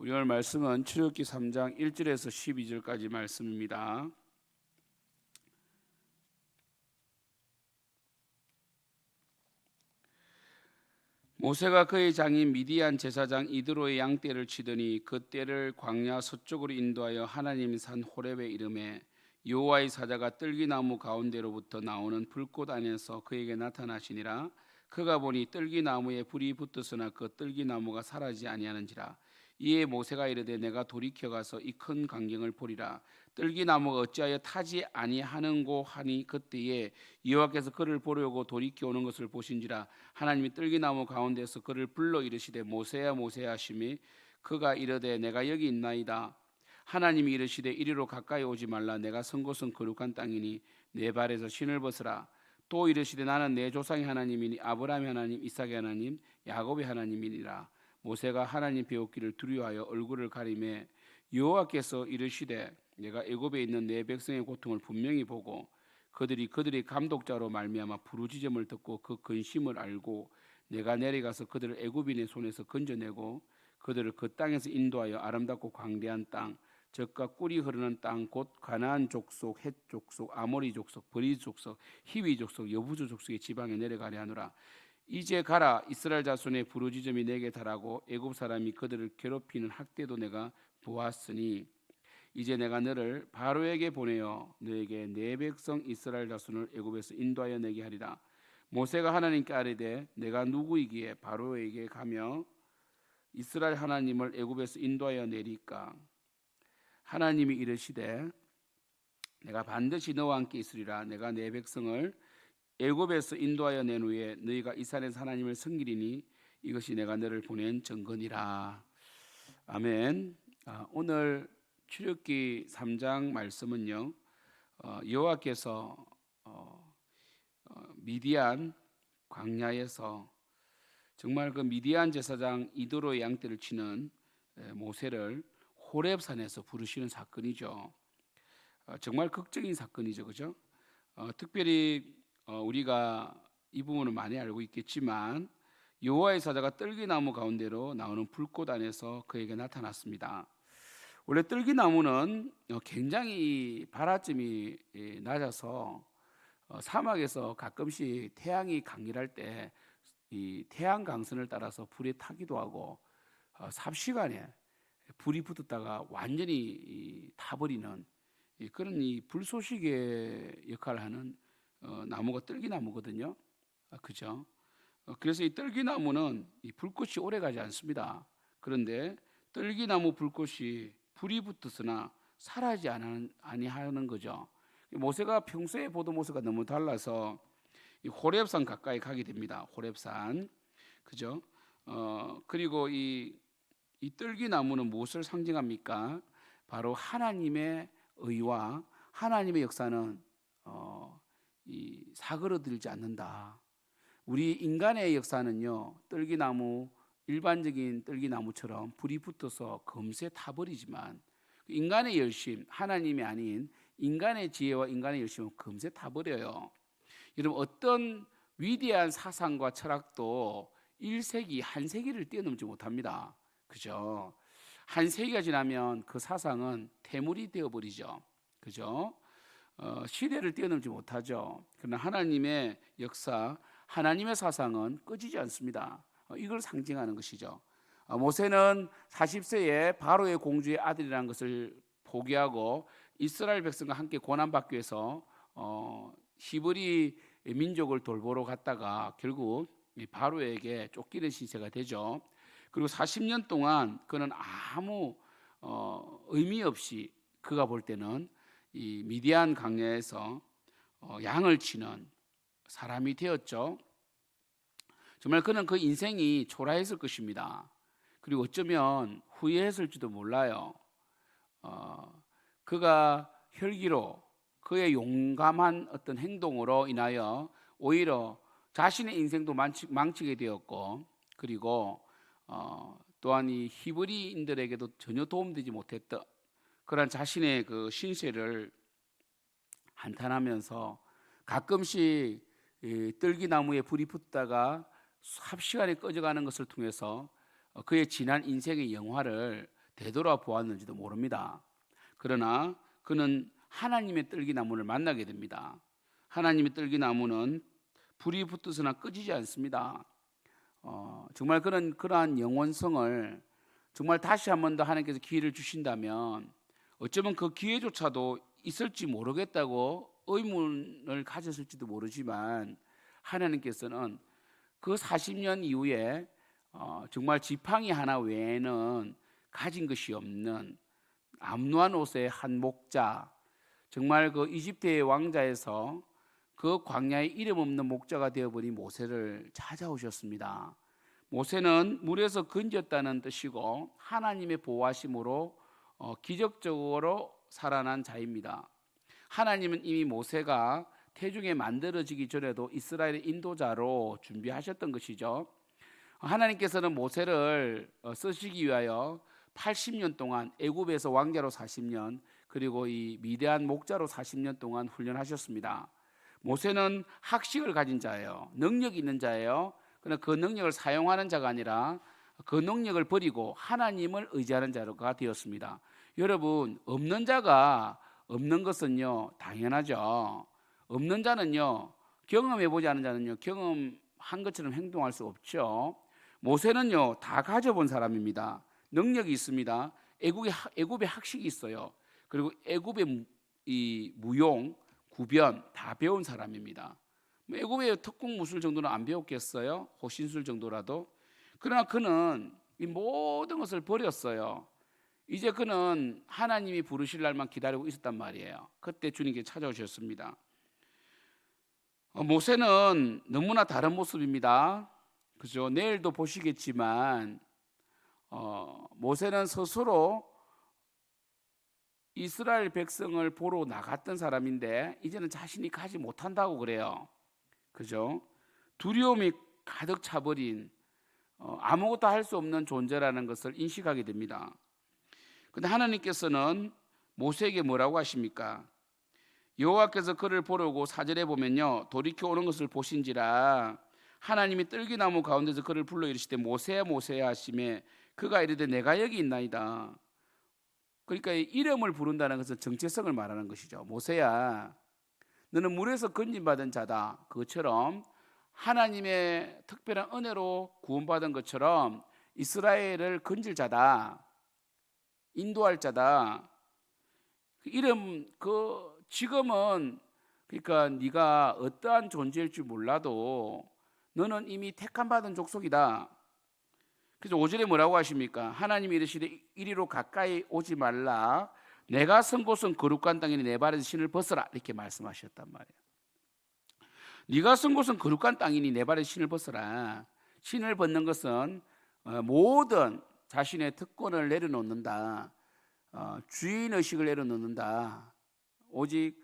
우리 오늘 말씀은 출애굽기 3장 1절에서 12절까지 말씀입니다. 모세가 그의 장인 미디안 제사장 이드로의 양떼를 치더니 그 떼를 광야 서쪽으로 인도하여 하나님의 산 호렙에 이르매 여호와의 사자가 뜰기나무 가운데로부터 나오는 불꽃 안에서 그에게 나타나시니라. 그가 보니 뜰기나무에 불이 붙었으나 그 뜰기나무가 사라지지 아니하는지라. 이에 모세가 이르되 내가 돌이켜 가서 이 큰 광경을 보리라. 뜰기나무가 어찌하여 타지 아니하는고 하니 그때에 여호와께서 그를 보려고 돌이켜 오는 것을 보신지라. 하나님이 뜰기나무 가운데서 그를 불러 이르시되 모세야 모세야 하시매 그가 이르되 내가 여기 있나이다. 하나님이 이르시되 이리로 가까이 오지 말라. 내가 선 곳은 거룩한 땅이니 내 발에서 신을 벗으라. 또 이르시되 나는 내 조상의 하나님이니 아브라함의 하나님 이삭의 하나님 야곱의 하나님이니라. 모세가 하나님 배웠기를 두려워하여 얼굴을 가리매 여호와께서 이르시되 내가 애굽에 있는 내 백성의 고통을 분명히 보고 그들의 감독자로 말미암아 부르짖음을 듣고 그 근심을 알고 내가 내려가서 그들을 애굽인의 손에서 건져내고 그들을 그 땅에서 인도하여 아름답고 광대한 땅 젖과 꿀이 흐르는 땅 곧 가나안 족속, 헷 족속, 아모리 족속, 브리스 족속, 히위 족속, 여부수 족속의 지방에 내려가려 하노라. 이제 가라. 이스라엘 자손의 부르짖음이 내게 달하고 애굽 사람이 그들을 괴롭히는 학대도 내가 보았으니 이제 내가 너를 바로에게 보내어 너에게 내 백성 이스라엘 자손을 애굽에서 인도하여 내게 하리라. 모세가 하나님께 아뢰되 내가 누구이기에 바로에게 가며 이스라엘 하나님을 애굽에서 인도하여 내리까. 하나님이 이르시되 내가 반드시 너와 함께 있으리라. 내가 내 백성을 애굽에서 인도하여 낸 후에 너희가 이 산에서 하나님을 섬기리니 이것이 내가 너를 보낸 증거니라. 아멘. 오늘 출애굽기 3장 말씀은요, 여호와께서 미디안 광야에서 정말 그 미디안 제사장 이드로의 양떼를 치는 모세를 호렙산에서 부르시는 사건이죠. 정말 극적인 사건이죠, 그죠? 특별히 우리가 이 부분을 많이 알고 있겠지만 여호와의 사자가 뜰기나무 가운데로 나오는 불꽃 안에서 그에게 나타났습니다. 원래 뜰기나무는 굉장히 발화점이 낮아서 사막에서 가끔씩 태양이 강렬할 때 이 태양 강선을 따라서 불에 타기도 하고 삽시간에 불이 붙었다가 완전히 타버리는 그런 이 불쏘시개 역할을 하는 나무가 뜰기나무거든요. 그죠? 그래서 이 뜰기나무는 이 불꽃이 오래가지 않습니다. 그런데 뜰기나무 불꽃이 불이 붙었으나 사라지지 아니하는 거죠. 모세가 평소에 보던 모습과 너무 달라서 이 호렙산 가까이 가게 됩니다. 호렙산, 그죠? 그리고 이 뜰기나무는 무엇을 상징합니까? 바로 하나님의 의와 하나님의 역사는 이 사그러들지 않는다. 우리 인간의 역사는요, 뜰기나무 일반적인 뜰기나무처럼 불이 붙어서 금세 타버리지만 인간의 열심, 하나님이 아닌 인간의 지혜와 인간의 열심은 금세 타버려요. 여러분 어떤 위대한 사상과 철학도 1세기, 한 세기를 뛰어넘지 못합니다. 그죠? 한 세기가 지나면 그 사상은 퇴물이 되어버리죠. 그죠? 시대를 뛰어넘지 못하죠. 그러나 하나님의 역사, 하나님의 사상은 꺼지지 않습니다. 이걸 상징하는 것이죠. 모세는 40세에 바로의 공주의 아들이라는 것을 포기하고 이스라엘 백성과 함께 고난받기 위해서 히브리 민족을 돌보러 갔다가 결국 바로에게 쫓기는 시세가 되죠. 그리고 40년 동안 그는 아무 의미 없이 그가 볼 때는 이 미디안 광야에서 양을 치는 사람이 되었죠. 정말 그는 그 인생이 초라했을 것입니다. 그리고 어쩌면 후회했을지도 몰라요. 그가 혈기로 그의 용감한 어떤 행동으로 인하여 오히려 자신의 인생도 망치게 되었고, 그리고 또한 이 히브리인들에게도 전혀 도움되지 못했던 그런 자신의 그 신세를 한탄하면서 가끔씩 뜰기나무에 불이 붙다가 삽시간에 꺼져가는 것을 통해서 그의 지난 인생의 영화를 되돌아보았는지도 모릅니다. 그러나 그는 하나님의 뜰기나무를 만나게 됩니다. 하나님의 뜰기나무는 불이 붙어서나 꺼지지 않습니다. 정말 그러한 영원성을 정말 다시 한 번 더 하나님께서 기회를 주신다면 어쩌면 그 기회조차도 있을지 모르겠다고 의문을 가졌을지도 모르지만 하나님께서는 그 40년 이후에 정말 지팡이 하나 외에는 가진 것이 없는 암노한 옷의 한 목자, 정말 그 이집트의 왕자에서 그 광야에 이름 없는 목자가 되어버린 모세를 찾아오셨습니다. 모세는 물에서 건졌다는 뜻이고 하나님의 보호하심으로 기적적으로 살아난 자입니다. 하나님은 이미 모세가 태중에 만들어지기 전에도 이스라엘의 인도자로 준비하셨던 것이죠. 하나님께서는 모세를 쓰시기 위하여 80년 동안 애굽에서 왕자로 40년 그리고 이 미대한 목자로 40년 동안 훈련하셨습니다. 모세는 학식을 가진 자예요. 능력이 있는 자예요. 그러나 그 능력을 사용하는 자가 아니라 그 능력을 버리고 하나님을 의지하는 자가 되었습니다. 여러분, 없는 자가 없는 것은요 당연하죠. 없는 자는요 경험해보지 않은 자는요 경험한 것처럼 행동할 수 없죠. 모세는요 다 가져본 사람입니다. 능력이 있습니다. 애굽의 학식이 있어요. 그리고 애굽의 이 무용, 구변 다 배운 사람입니다. 애굽의 특공 무술 정도는 안 배웠겠어요? 호신술 정도라도. 그러나 그는 이 모든 것을 버렸어요. 이제 그는 하나님이 부르실 날만 기다리고 있었단 말이에요. 그때 주님께 찾아오셨습니다. 모세는 너무나 다른 모습입니다. 그죠? 내일도 보시겠지만 모세는 스스로 이스라엘 백성을 보러 나갔던 사람인데 이제는 자신이 가지 못한다고 그래요. 그죠? 두려움이 가득 차버린 아무것도 할 수 없는 존재라는 것을 인식하게 됩니다. 근데 하나님께서는 모세에게 뭐라고 하십니까? 여호와께서 그를 보려고 4절에 보면요 돌이켜 오는 것을 보신지라 하나님이 뜰기나무 가운데서 그를 불러 이르시되 모세야 모세야 하시매 그가 이르되 내가 여기 있나이다. 그러니까 이름을 부른다는 것은 정체성을 말하는 것이죠. 모세야 너는 물에서 건진받은 자다. 그것처럼 하나님의 특별한 은혜로 구원받은 것처럼 이스라엘을 건질 자다. 인도할 자다. 그 이름 지금은 그러니까 네가 어떠한 존재일 줄 몰라도 너는 이미 택함 받은 족속이다. 그래서 5절에 뭐라고 하십니까? 하나님이 이르시되 이리로 가까이 오지 말라. 내가 선 곳은 거룩한 땅이니 내 발에서 신을 벗어라. 이렇게 말씀하셨단 말이에요. 네가 선 곳은 거룩한 땅이니 내 발에서 신을 벗어라. 신을 벗는 것은 모든 자신의 특권을 내려놓는다. 주인의식을 내려놓는다. 오직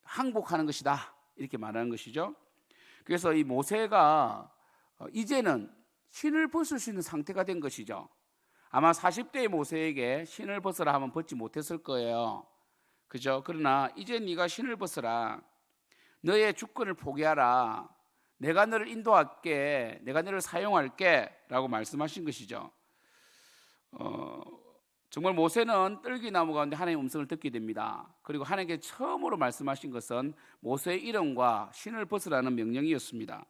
항복하는 것이다. 이렇게 말하는 것이죠. 그래서 이 모세가 이제는 신을 벗을 수 있는 상태가 된 것이죠. 아마 40대의 모세에게 신을 벗으라 하면 벗지 못했을 거예요. 그죠? 그러나 이제 네가 신을 벗어라. 너의 주권을 포기하라. 내가 너를 인도할게. 내가 너를 사용할게. 라고 말씀하신 것이죠. 정말 모세는 뜰기나무 가운데 하나님의 음성을 듣게 됩니다. 그리고 하나님께 처음으로 말씀하신 것은 모세의 이름과 신을 벗으라는 명령이었습니다.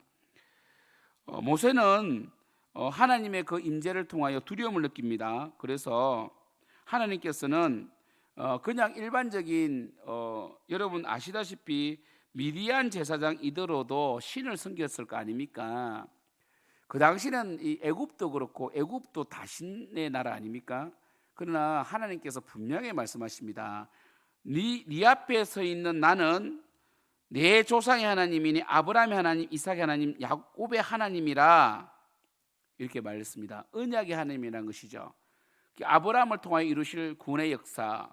모세는 하나님의 그 임재를 통하여 두려움을 느낍니다. 그래서 하나님께서는 그냥 일반적인 여러분 아시다시피 미디안 제사장 이드로도 신을 섬겼을 거 아닙니까? 그 당시는 이 애굽도 그렇고 애굽도 다신의 나라 아닙니까? 그러나 하나님께서 분명히 말씀하십니다. 네 앞에 서 있는 나는 내 조상의 하나님이니 아브라함의 하나님, 이삭의 하나님, 야곱의 하나님이라 이렇게 말했습니다. 언약의 하나님이라는 것이죠. 아브라함을 통하여 이루실 구원의 역사,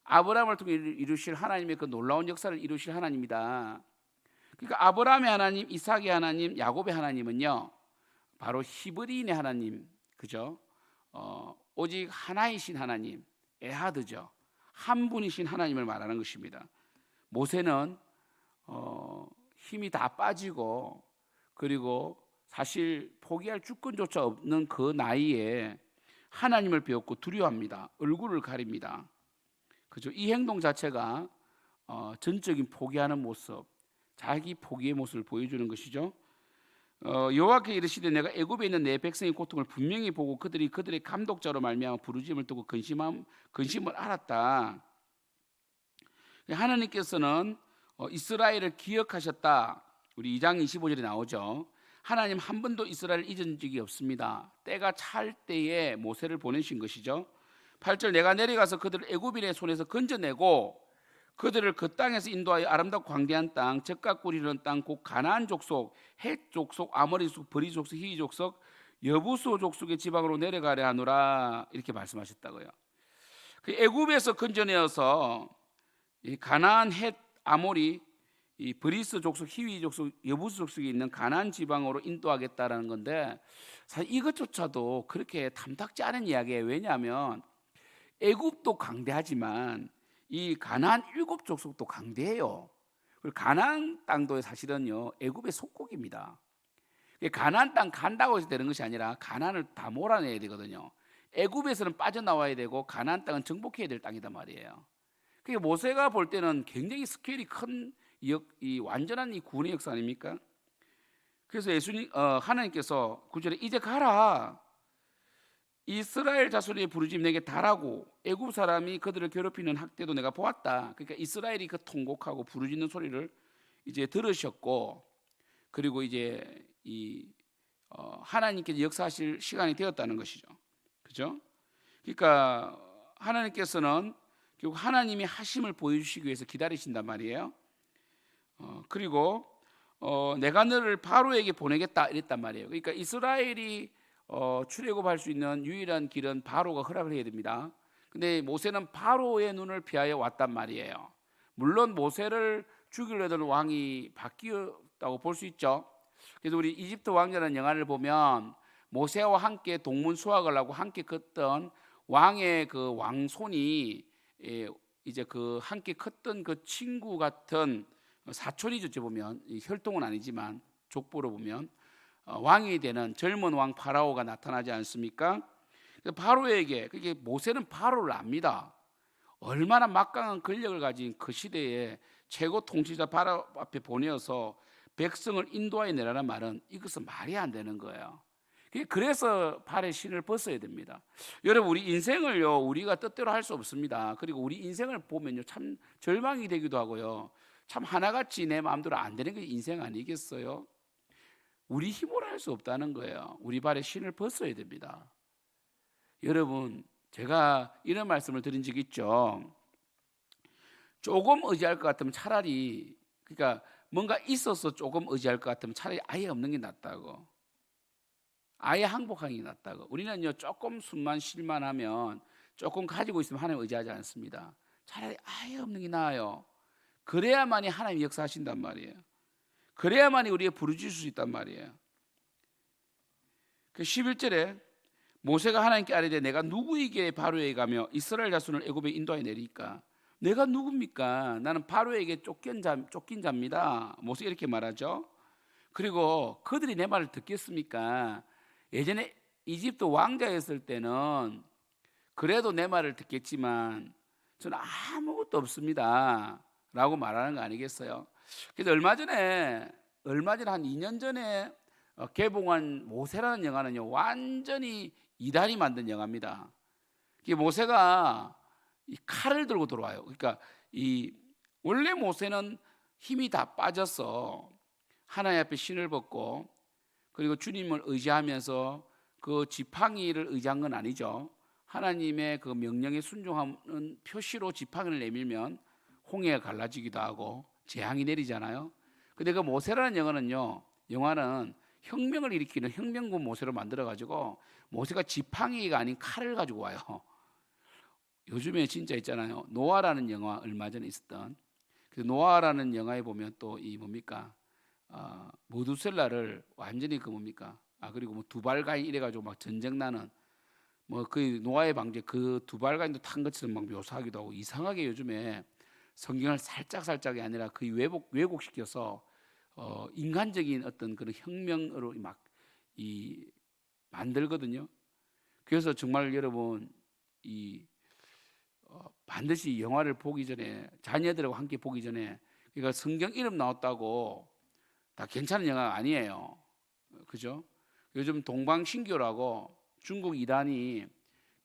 아브라함을 통해 이루실 하나님의 그 놀라운 역사를 이루실 하나님이다. 그러니까 아브라함의 하나님, 이삭의 하나님, 야곱의 하나님은요 바로 히브리인의 하나님, 그죠? 오직 하나이신 하나님, 에하드죠. 한 분이신 하나님을 말하는 것입니다. 모세는 힘이 다 빠지고 그리고 사실 포기할 주권조차 없는 그 나이에 하나님을 배웠고 두려워합니다. 얼굴을 가립니다. 그죠? 이 행동 자체가 전적인 포기하는 모습, 자기 포기의 모습을 보여주는 것이죠. 여호와께 이르시되 내가 애굽에 있는 내 백성의 고통을 분명히 보고 그들의 감독자로 말미암아 부르짖음을 듣고 근심을 알았다. 하나님께서는 이스라엘을 기억하셨다. 우리 2장 25절에 나오죠. 하나님 한 번도 이스라엘을 잊은 적이 없습니다. 때가 찰 때에 모세를 보내신 것이죠. 8절 내가 내려가서 그들을 애굽인의 손에서 건져내고 그들을 그 땅에서 인도하여 아름답고 광대한 땅, 젖과 꿀이 흐르는 땅, 곧 가나안 족속, 헷 족속, 아모리 족속, 브리 족속, 히위 족속, 여부수 족속의 지방으로 내려가려 하노라 이렇게 말씀하셨다고요. 그 애굽에서 건져내어서 이 가나안, 헷, 아모리, 이 브리스 족속, 히위 족속, 여부수 족속이 있는 가나안 지방으로 인도하겠다라는 건데 사실 이것조차도 그렇게 탐탁지 않은 이야기예요. 왜냐하면 애굽도 강대하지만 이 가나안 7족속도 강대해요. 그리고 가나안 땅도 사실은요 애굽의 속국입니다. 가나안 땅 간다고 해서 되는 것이 아니라 가나안을 다 몰아내야 되거든요. 애굽에서는 빠져나와야 되고 가나안 땅은 정복해야 될 땅이단 말이에요. 그러니까 모세가 볼 때는 굉장히 스케일이 큰 이 완전한 이 구원의 역사 아닙니까? 그래서 하나님께서 9절에 이제 가라. 이스라엘 자손의 부르짖음 내게 달하고 애굽 사람이 그들을 괴롭히는 학대도 내가 보았다. 그러니까 이스라엘이 그 통곡하고 부르짖는 소리를 이제 들으셨고, 그리고 이제 하나님께서 역사하실 시간이 되었다는 것이죠. 그죠? 그러니까 하나님께서는 결국 하나님이 하심을 보여주시기 위해서 기다리신단 말이에요. 그리고 내가 너를 바로에게 보내겠다 이랬단 말이에요. 그러니까 이스라엘이 출애굽할 수 있는 유일한 길은 바로가 허락을 해야 됩니다. 근데 모세는 바로의 눈을 피하여 왔단 말이에요. 물론 모세를 죽이려던 왕이 바뀌었다고 볼 수 있죠. 그래서 우리 이집트 왕자라는 영화를 보면 모세와 함께 동문 수학을 하고 함께 컸던 왕의 그 왕손이 이제 그 함께 컸던 그 친구 같은 사촌이죠. 어찌 보면 혈통은 아니지만 족보로 보면 왕이 되는 젊은 왕 파라오가 나타나지 않습니까? 파로에게, 그게 모세는 파로를 압니다. 얼마나 막강한 권력을 가진 그 시대에 최고 통치자 파라오 앞에 보내어서 백성을 인도하여 내라는 말은 이것은 말이 안 되는 거예요. 그래서 발에 신을 벗어야 됩니다. 여러분, 우리 인생을요 우리가 뜻대로 할 수 없습니다. 그리고 우리 인생을 보면요 참 절망이 되기도 하고요, 참 하나같이 내 마음대로 안 되는 게 인생 아니겠어요? 우리 힘으로 할 수 없다는 거예요. 우리 발에 신을 벗어야 됩니다. 여러분, 제가 이런 말씀을 드린 적 있죠. 조금 의지할 것 같으면 차라리, 그러니까 뭔가 있어서 조금 의지할 것 같으면 차라리 아예 없는 게 낫다고. 아예 항복하는 게 낫다고. 우리는요 조금 숨만 쉴만 하면 조금 가지고 있으면 하나님 의지하지 않습니다. 차라리 아예 없는 게 나아요. 그래야만이 하나님 역사하신단 말이에요. 그래야만이 우리의 부르짖을 수 있단 말이에요. 그 11절에 모세가 하나님께 아뢰되 내가 누구에게 바로에게 가며 이스라엘 자손을 애굽에 인도하여 내리까? 내가 누굽니까? 나는 바로에게 쫓긴 자입니다. 모세가 이렇게 말하죠. 그리고 그들이 내 말을 듣겠습니까? 예전에 이집트 왕자였을 때는 그래도 내 말을 듣겠지만 저는 아무것도 없습니다 라고 말하는 거 아니겠어요? 그래서 얼마 전에 한 2년 전에 개봉한 모세라는 영화는요 완전히 이단이 만든 영화입니다. 모세가 이 칼을 들고 들어와요. 그러니까 원래 모세는 힘이 다 빠져서 하나님 앞에 신을 벗고 그리고 주님을 의지하면서 그 지팡이를 의지한 건 아니죠. 하나님의 그 명령에 순종하는 표시로 지팡이를 내밀면 홍해가 갈라지기도 하고 재앙이 내리잖아요. 근데 그 모세라는 영화는 혁명을 일으키는 혁명군 모세로 만들어가지고 모세가 지팡이가 아닌 칼을 가지고 와요. 요즘에 진짜 있잖아요. 노아라는 영화 얼마 전에 있었던, 그 노아라는 영화에 보면 또 이 뭡니까? 모두셀라를 완전히 그 뭡니까? 그리고 뭐 두발가인 이래가지고 막 전쟁 나는 뭐 그 노아의 방제 그 두발가인도 탄 것처럼 막 묘사하기도 하고 이상하게 요즘에 성경을 살짝살짝이 아니라 거의 왜곡시켜서 인간적인 어떤 그런 혁명으로 막 만들거든요. 그래서 정말 여러분 이 반드시 영화를 보기 전에 자녀들하고 함께 보기 전에 그러니까 성경 이름 나왔다고 다 괜찮은 영화가 아니에요. 그죠? 요즘 동방신교라고 중국 이단이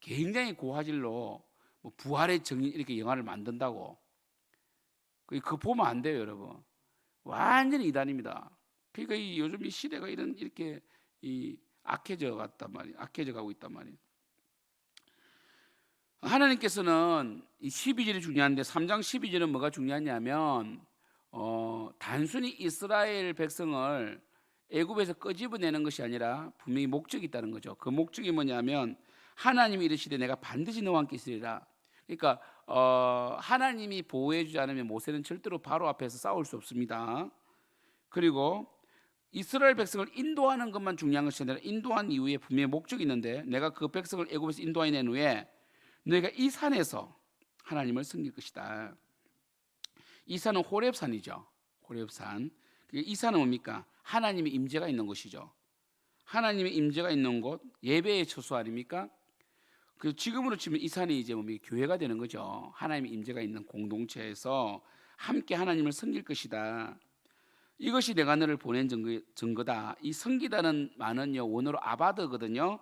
굉장히 고화질로 뭐 부활의 정인 이렇게 영화를 만든다고. 그거 보면 안 돼요, 여러분. 완전히 이단입니다. 그러니까 요즘 이 시대가 이렇게 악해져 갔단 말이에요. 악해져 가고 있단 말이에요. 하나님께서는 이 12절이 중요한데 3장 12절은 뭐가 중요하냐면 단순히 이스라엘 백성을 애굽에서 끄집어내는 것이 아니라 분명히 목적이 있다는 거죠. 그 목적이 뭐냐면 하나님이 이르시되 내가 반드시 너와 함께 있으리라. 그러니까 하나님이 보호해 주지 않으면 모세는 절대로 바로 앞에서 싸울 수 없습니다. 그리고 이스라엘 백성을 인도하는 것만 중요한 것이 아니라 인도한 이후에 분명히 목적이 있는데 내가 그 백성을 애굽에서 인도해낸 후에 너희가 이 산에서 하나님을 섬길 것이다. 이 산은 호렙산이죠. 호렙산. 이 산은 뭡니까? 하나님의 임재가 있는 곳이죠. 하나님의 임재가 있는 곳, 예배의 처소 아닙니까? 그 지금으로 치면 이 산이 이제 뭡니까? 교회가 되는 거죠. 하나님의 임재가 있는 공동체에서 함께 하나님을 섬길 것이다. 이것이 내가 너를 보낸 증거다. 이 섬기다는 말은요 원어로 아바드거든요.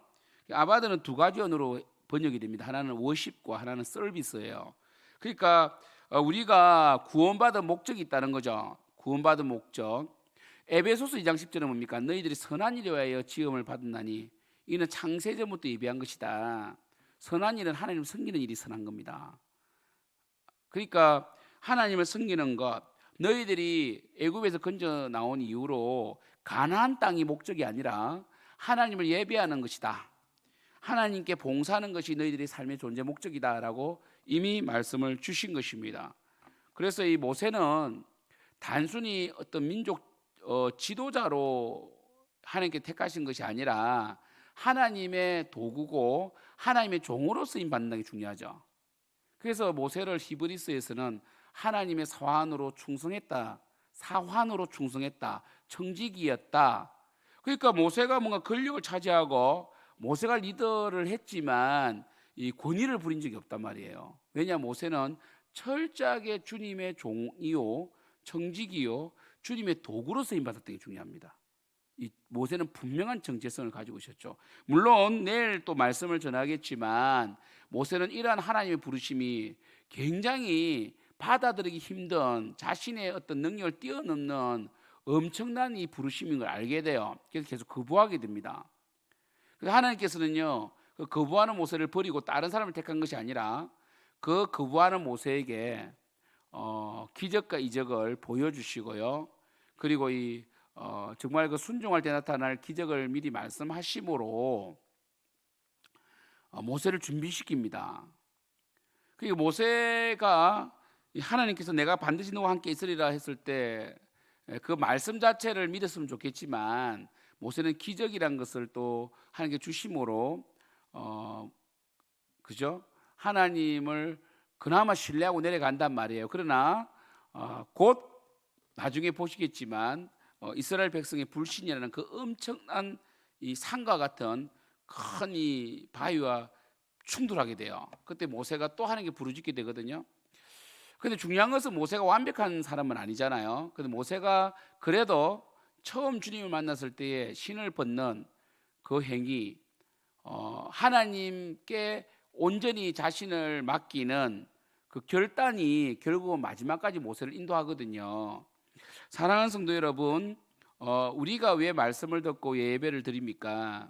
아바드는 두 가지 언어로 번역이 됩니다. 하나는 워십과 하나는 서비스예요. 그러니까 우리가 구원받은 목적이 있다는 거죠. 구원받은 목적. 에베소서 2장 10절은 뭡니까? 너희들이 선한 일에 위하여 지음을 받았나니 이는 창세전부터 예비한 것이다. 선한 일은 하나님을 섬기는 일이 선한 겁니다. 그러니까 하나님을 섬기는 것, 너희들이 애굽에서 건져 나온 이후로 가나안 땅이 목적이 아니라 하나님을 예배하는 것이다. 하나님께 봉사하는 것이 너희들의 삶의 존재 목적이다라고 이미 말씀을 주신 것입니다. 그래서 이 모세는 단순히 어떤 민족 지도자로 하나님께 택하신 것이 아니라 하나님의 도구고 하나님의 종으로 쓰임 받는 게 중요하죠. 그래서 모세를 히브리서에서는 하나님의 사환으로 충성했다, 사환으로 충성했다, 청지기였다. 그러니까 모세가 뭔가 권력을 차지하고 모세가 리더를 했지만 이 권위를 부린 적이 없단 말이에요. 왜냐 모세는 철저하게 주님의 종이요, 청지기요, 주님의 도구로 쓰임 받았던 게 중요합니다. 이 모세는 분명한 정체성을 가지고 있었죠. 물론 내일 또 말씀을 전하겠지만 모세는 이러한 하나님의 부르심이 굉장히 받아들이기 힘든 자신의 어떤 능력을 뛰어넘는 엄청난 이 부르심인 걸 알게 돼요. 그래서 계속 거부하게 됩니다. 그래서 하나님께서는요, 그 거부하는 모세를 버리고 다른 사람을 택한 것이 아니라 그 거부하는 모세에게 기적과 이적을 보여주시고요. 그리고 정말 그 순종할 때 나타날 기적을 미리 말씀하심으로 모세를 준비시킵니다. 그리고 모세가 하나님께서 내가 반드시 너와 함께 있으리라 했을 때 그 말씀 자체를 믿었으면 좋겠지만 모세는 기적이란 것을 또 하나님께 주심으로 그죠? 하나님을 그나마 신뢰하고 내려간단 말이에요. 그러나 곧 나중에 보시겠지만 이스라엘 백성의 불신이라는 그 엄청난 이 산과 같은 큰 이 바위와 충돌하게 돼요. 그때 모세가 또 하나님께 부르짖게 되거든요. 근데 중요한 것은 모세가 완벽한 사람은 아니잖아요. 근데 모세가 그래도 처음 주님을 만났을 때에 신을 벗는 그 행위, 하나님께 온전히 자신을 맡기는 그 결단이 결국은 마지막까지 모세를 인도하거든요. 사랑하는 성도 여러분, 우리가 왜 말씀을 듣고 예배를 드립니까?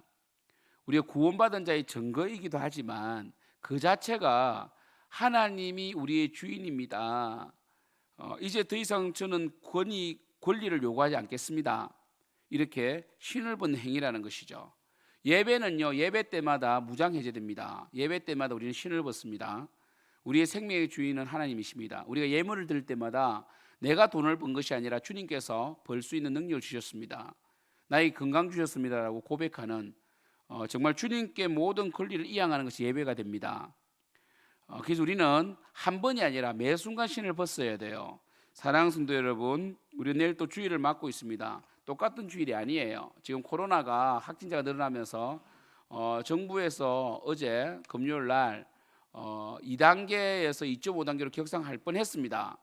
우리가 구원받은 자의 증거이기도 하지만 그 자체가 하나님이 우리의 주인입니다. 이제 더 이상 저는 권리를 요구하지 않겠습니다. 이렇게 신을 벗는 행위라는 것이죠. 예배는요, 예배 때마다 무장해제됩니다. 예배 때마다 우리는 신을 벗습니다. 우리의 생명의 주인은 하나님이십니다. 우리가 예물을 드릴 때마다 내가 돈을 번 것이 아니라 주님께서 벌 수 있는 능력을 주셨습니다. 나에게 건강 주셨습니다라고 고백하는 정말 주님께 모든 권리를 이양하는 것이 예배가 됩니다. 그래서 우리는 한 번이 아니라 매 순간 신을 벗어야 돼요. 사랑하는 성도 여러분, 우리 내일 또 주일을 맞고 있습니다. 똑같은 주일이 아니에요. 지금 코로나가 확진자가 늘어나면서 정부에서 어제 금요일 날 2단계에서 2.5단계로 격상할 뻔했습니다.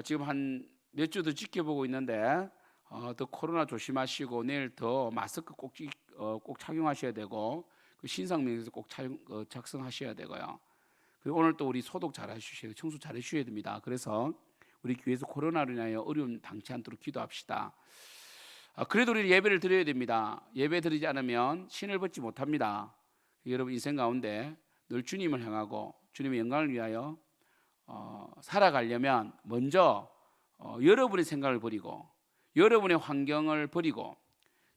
지금 한 몇 주 더 지켜보고 있는데 더 코로나 조심하시고 내일 더 마스크 꼭 착용하셔야 되고 그 신상명에서 꼭 작성하셔야 되고요. 그리고 오늘 또 우리 소독 잘 해주셔야 청소 잘 해주셔야 됩니다. 그래서 우리 교회에서 코로나로 인하여 어려움 당치 않도록 기도합시다. 그래도 우리 예배를 드려야 됩니다. 예배 드리지 않으면 신을 벗지 못합니다. 여러분 인생 가운데 늘 주님을 향하고 주님의 영광을 위하여 살아가려면 먼저 여러분의 생각을 버리고 여러분의 환경을 버리고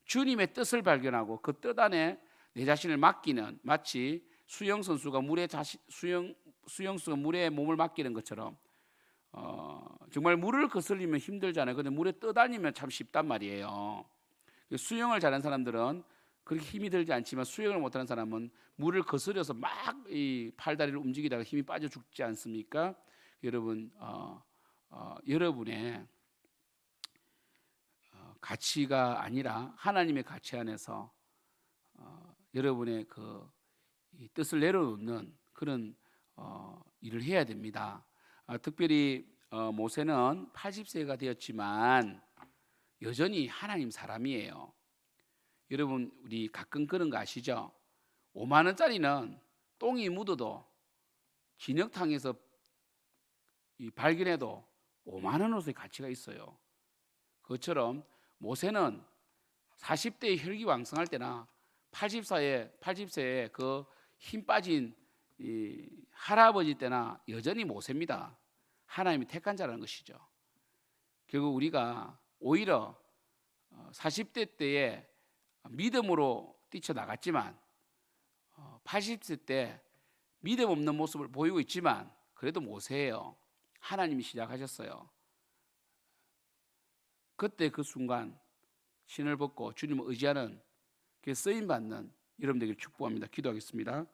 주님의 뜻을 발견하고 그 뜻 안에 내 자신을 맡기는, 마치 수영선수가 수영수가 물에 몸을 맡기는 것처럼 정말 물을 거슬리면 힘들잖아요. 근데 물에 떠다니면 참 쉽단 말이에요. 수영을 잘하는 사람들은 그렇게 힘이 들지 않지만 수영을 못하는 사람은 물을 거스려서 막 이 팔다리를 움직이다가 힘이 빠져 죽지 않습니까? 여러분 여러분의 가치가 아니라 하나님의 가치 안에서 여러분의 이 뜻을 내려놓는 그런 일을 해야 됩니다. 특별히 모세는 80세가 되었지만 여전히 하나님 사람이에요. 여러분 우리 가끔 그런 거 아시죠? 5만 원짜리는 똥이 묻어도 진흙탕에서 발견해도 5만 원으로서의 가치가 있어요. 그것처럼 모세는 40대에 혈기왕성할 때나 80세에 그 힘 빠진 이 할아버지 때나 여전히 모세입니다. 하나님이 택한 자라는 것이죠. 결국 우리가 오히려 40대 때에 믿음으로 뛰쳐나갔지만 80세 때 믿음 없는 모습을 보이고 있지만 그래도 모세예요. 하나님이 시작하셨어요. 그때 그 순간 신을 벗고 주님을 의지하는 그 쓰임받는 여러분 되길 축복합니다. 기도하겠습니다.